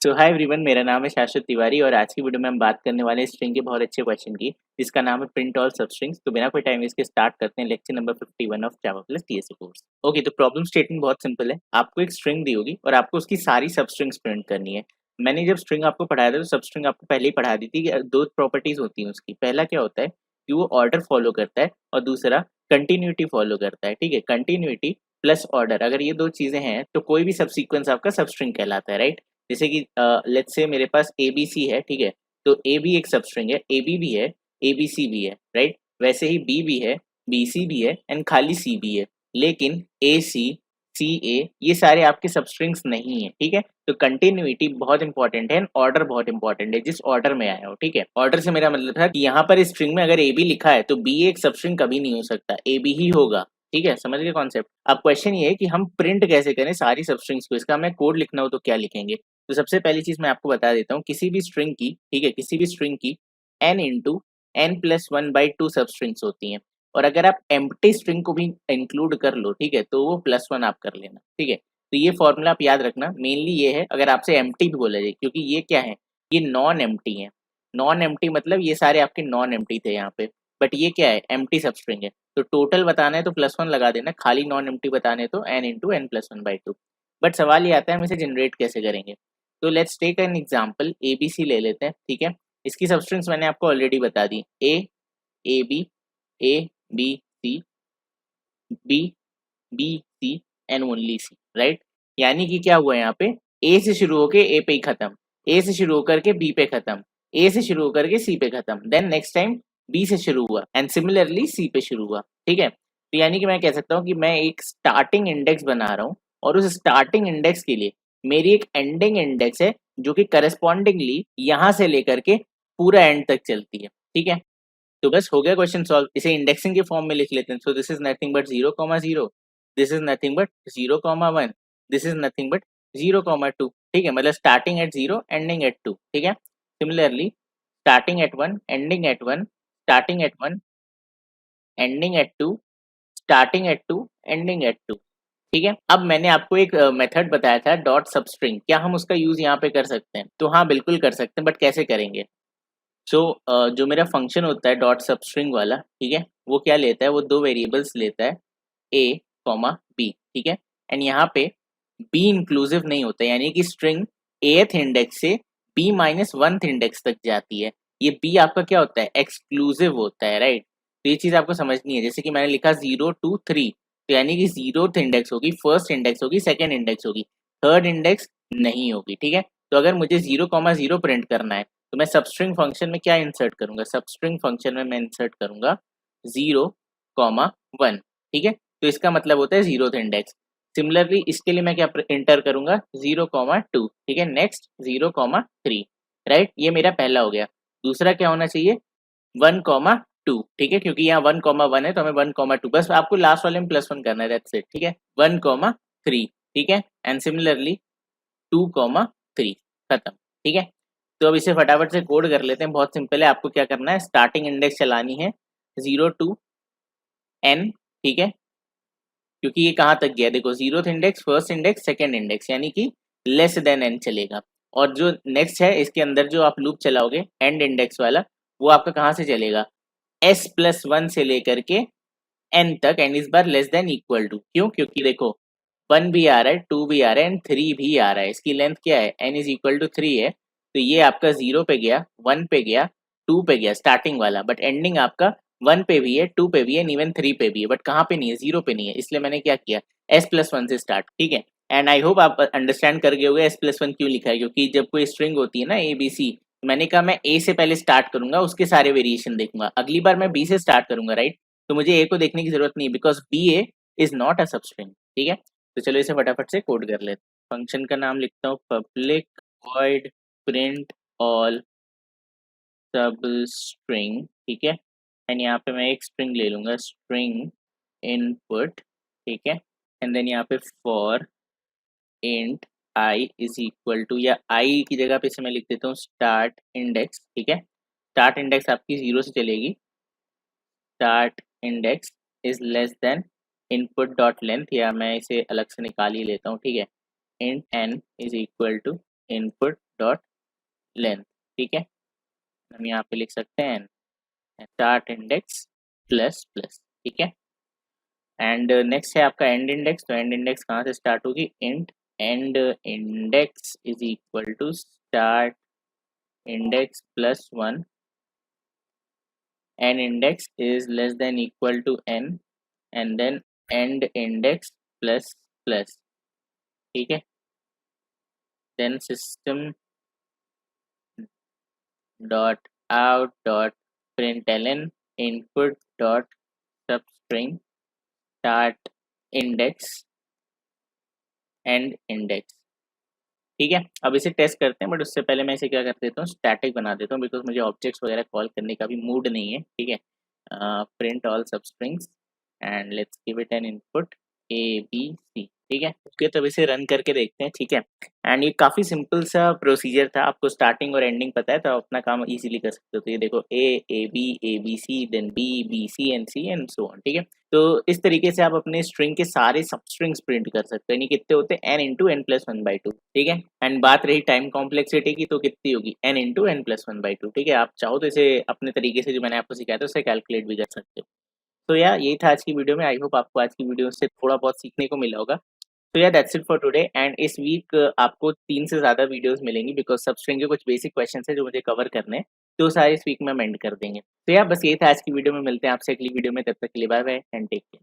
सो hi everyone, मेरा नाम है शाश्वत तिवारी और आज की वीडियो में हम बात करने वाले हैं स्ट्रिंग के बहुत अच्छे क्वेश्चन की, जिसका नाम है प्रिंट ऑल सबस्ट्रिंग्स। तो बिना कोई टाइम वेस्ट के स्टार्ट करते हैं lecture number 51 of Java plus TSA course. Okay, तो प्रॉब्लम स्टेटमेंट बहुत सिंपल है। आपको एक स्ट्रिंग दी होगी और आपको उसकी सारी सबस्ट्रिंग्स प्रिंट करनी है। मैंने जब स्ट्रिंग आपको पढ़ाया था तो सबस्ट्रिंग आपको पहले ही पढ़ा दी थी कि दो प्रॉपर्टीज होती हैं उसकी। पहला क्या होता है कि वो ऑर्डर फॉलो करता है और दूसरा कंटिन्यूटी फॉलो करता है। ठीक है, कंटिन्यूटी प्लस ऑर्डर, अगर ये दो चीजें हैं तो कोई भी सबसीक्वेंस आपका सबस्ट्रिंग कहलाता है, राइट। जैसे कि लेट्स से मेरे पास ए बी सी है, ठीक है, तो ए भी एक सबस्ट्रिंग है, ए बी भी है, ए बी सी भी है, राइट। वैसे ही बी भी है, बी सी भी है एंड खाली सी भी है, लेकिन ए सी ए ये सारे आपके सबस्ट्रिंग्स नहीं है। ठीक है, तो कंटिन्यूटी बहुत इंपॉर्टेंट है, ऑर्डर बहुत इंपॉर्टेंट है, जिस ऑर्डर में आया हो। ठीक है, ऑर्डर से मेरा मतलब था कि यहाँ पर स्ट्रिंग में अगर ए बी लिखा है तो बी एक सबस्ट्रिंग कभी नहीं हो सकता, ए बी ही होगा। ठीक है, समझ गए कॉन्सेप्ट। अब क्वेश्चन ये है कि हम प्रिंट कैसे करें सारी सबस्ट्रिंग्स को। इसका हमें कोड लिखना हो तो क्या लिखेंगे। तो सबसे पहली चीज मैं आपको बता देता हूँ, किसी भी स्ट्रिंग की, ठीक है, किसी भी स्ट्रिंग की n into n plus one by two substrings होती हैं। और अगर आप एम्प्टी स्ट्रिंग को भी इंक्लूड कर लो, ठीक है, तो वो प्लस वन आप कर लेना। ठीक है, तो ये फॉर्मूला आप याद रखना। मेनली ये है, अगर आपसे एम्प्टी भी बोला जाए, क्योंकि ये क्या है, ये नॉन एम्प्टी है। नॉन एम्प्टी मतलब ये सारे आपके नॉन एम्प्टी थे यहाँ पे, बट ये क्या है, एम्प्टी सब स्ट्रिंग है। तो टोटल बताना है तो प्लस वन लगा देना, खाली नॉन एम्प्टी बताने तो n into n plus one by two. But सवाल ये आता है हम इसे जनरेट कैसे करेंगे। तो let's take an example, A B C ले लेते हैं। ठीक है, इसकी सबस्ट्रिंग्स मैंने आपको ऑलरेडी बता दी, A B C, B B C and only C, right. यानी कि क्या हुआ यहाँ पे, ए से शुरू होकर ए पे ही खत्म, ए से शुरू होकर के बी पे खत्म, ए से शुरू होकर के सी पे खत्म, देन नेक्स्ट टाइम बी से शुरू हुआ एंड सिमिलरली सी पे शुरू हुआ। ठीक है, तो यानी कि मैं कह सकता हूँ कि मैं एक स्टार्टिंग इंडेक्स बना रहा हूँ और उस स्टार्टिंग इंडेक्स के लिए मेरी एक एंडिंग इंडेक्स है जो कि करस्पॉन्डिंगली यहाँ से लेकर के पूरा एंड तक चलती है। ठीक है, तो बस हो गया क्वेश्चन सॉल्व। इसे इंडेक्सिंग के फॉर्म में लिख लेते हैं। So this is nothing but 0,0, this is nothing but 0,1, this is nothing but 0,2। ठीक है, मतलब स्टार्टिंग एट 0 एंडिंग एट 2। ठीक है, similarly starting at 1 ending eight 1, starting at 1 ending eight 2, starting at 2 ending eight 2। ठीक है, अब मैंने आपको एक मेथड बताया था डॉट सबस्ट्रिंग, क्या हम उसका यूज यहाँ पे कर सकते हैं? तो हाँ, बिल्कुल कर सकते हैं, बट कैसे करेंगे। सो जो मेरा फंक्शन होता है डॉट सबस्ट्रिंग वाला, ठीक है, वो क्या लेता है, वो दो वेरिएबल्स लेता है, ए कॉमा बी। ठीक है, एंड यहाँ पे बी इंक्लूसिव नहीं होता, यानी कि स्ट्रिंग एथ इंडेक्स से बी माइनस वन इंडेक्स तक जाती है। ये बी आपका क्या होता है, एक्सक्लूसिव होता है, राइट। तो ये चीज आपको समझनी है। जैसे कि मैंने लिखा 0 2 3, तो यानी कि जीरो इंडेक्स होगी, फर्स्ट इंडेक्स होगी, सेकेंड इंडेक्स होगी, थर्ड इंडेक्स नहीं होगी। ठीक है, तो अगर मुझे 0,0 प्रिंट करना है तो मैं सबस्ट्रिंग फंक्शन में क्या इंसर्ट करूंगा, सबस्ट्रिंग फंक्शन में मैं इंसर्ट करूंगा 0,1। ठीक है, तो इसका मतलब होता है जीरो इंडेक्स। सिमिलरली इसके लिए मैं क्या इंटर करूंगा, 0,2। ठीक है, नेक्स्ट 0,3, राइट। ये मेरा पहला हो गया। दूसरा क्या होना चाहिए, 1,2। ठीक है, क्योंकि यहाँ 1,1 है तो हमें 1,2, बस आपको लास्ट वाले में प्लस वन करना है, दैट्स इट। ठीक है, 1,3। ठीक है, एंड सिमिलरली 2,3, खत्म। ठीक है, तो अब इसे फटाफट से कोड कर लेते हैं। बहुत सिंपल है, आपको क्या करना है, स्टार्टिंग इंडेक्स चलानी है 0 to n। ठीक है, क्योंकि ये कहाँ तक गया, देखो, zero index, first index, second index, यानी कि लेस देन n चलेगा। और जो नेक्स्ट है इसके अंदर जो आप लूप चलाओगे एंड इंडेक्स वाला, वो आपका कहाँ से चलेगा, s+1 से लेकर के n तक, एंड इस बार लेस देन इक्वल टू। क्यों, क्योंकि देखो 1 भी आ रहा है, 2 भी आ रहा है एंड 3 भी आ रहा है। इसकी लेंथ क्या है, n इज इक्वल टू 3 है, तो ये आपका 0 पे गया, 1 पे गया, 2 पे गया स्टार्टिंग वाला, बट एंडिंग आपका 1 पे भी है, 2 पे भी है, इवन 3 पे भी है, बट कहाँ पे नहीं है, 0 पे नहीं है। इसलिए मैंने क्या किया, s+1 से स्टार्ट। ठीक है, एंड आई होप आप अंडरस्टैंड कर गए होगे s+1 क्यों लिखा है, क्योंकि जब कोई स्ट्रिंग होती है ना ए बी सी, मैंने कहा मैं ए से पहले स्टार्ट करूंगा, उसके सारे वेरिएशन देखूंगा, अगली बार मैं बी से स्टार्ट करूंगा, राइट। तो मुझे ए को देखने की जरूरत नहीं, because B A is not a substring. ठीक है, तो चलो इसे फटाफट से कोड कर लेते हैं। फंक्शन का नाम लिखता हूँ पब्लिक वॉइड प्रिंट ऑल सब स्ट्रिंग। ठीक है, एंड यहाँ पे मैं एक स्ट्रिंग ले लूंगा, स्ट्रिंग इनपुट। ठीक है, एंड देन यहाँ पे for int i is equal to, या आई की जगह पे इसे मैं लिख देता हूँ स्टार्ट इंडेक्स। ठीक है, स्टार्ट इंडेक्स आपकी 0 से चलेगी, start index is less then input dot length, या मैं इसे अलग से निकाल ही लेता हूँ। ठीक है, int n is equal to input dot length, ठीक है, हम यहाँ पे लिख सकते हैं स्टार्ट इंडेक्स प्लस प्लस, ठीक है। एंड नेक्स्ट है आपका एंड इंडेक्स, तो एंड इंडेक्स कहाँ से स्टार्ट होगी, int end index is equal to start index plus one, end index is less than equal to n, and then end index plus plus, ठीक है। Then system dot out dot println input dot substring start index end index, ठीक है। अब इसे test करते हैं, but उससे पहले मैं इसे क्या कर देता हूँ, स्टैटिक बना देता हूँ, बिकॉज मुझे ऑब्जेक्ट्स वगैरह कॉल करने का भी मूड नहीं है, ठीक है। प्रिंट ऑल सब strings and let's give it N input ABC, ठीक है। ओके, तो अब इसे रन करके देखते हैं, ठीक है। एंड ये काफ़ी सिंपल सा प्रोसीजर था, आपको स्टार्टिंग और एंडिंग पता है तो आप अपना काम इजीली कर सकते हो। तो ये देखो A B ABC then B C and C and so on, ठीक है। तो इस तरीके से आप अपने स्ट्रिंग के सारे सब स्ट्रिंग्स प्रिंट कर सकते हो, यानी कितने होते हैं n into n plus one by two, ठीक है। एंड बात रही टाइम कॉम्प्लेक्सिटी की, तो कितनी होगी n into n plus one by two, ठीक है। आप चाहो तो इसे अपने तरीके से जो मैंने आपको सिखाया था उससे कैलकुलेट भी कर सकते हो। तो यार यही था आज की वीडियो में, आई होप आपको आज की वीडियो से थोड़ा बहुत सीखने को मिला होगा। तो यार that's it for today, and इस वीक आपको 3 से ज़्यादा वीडियोस मिलेंगी, बिकॉज़ सब स्ट्रिंग के कुछ बेसिक क्वेश्चंस हैं जो मुझे कवर करने हैं, तो सारे इस वीक में हम एंड कर देंगे। तो यार बस यही था आज की वीडियो में, मिलते हैं आपसे अगली वीडियो में, तब तक के लिए bye bye and take care.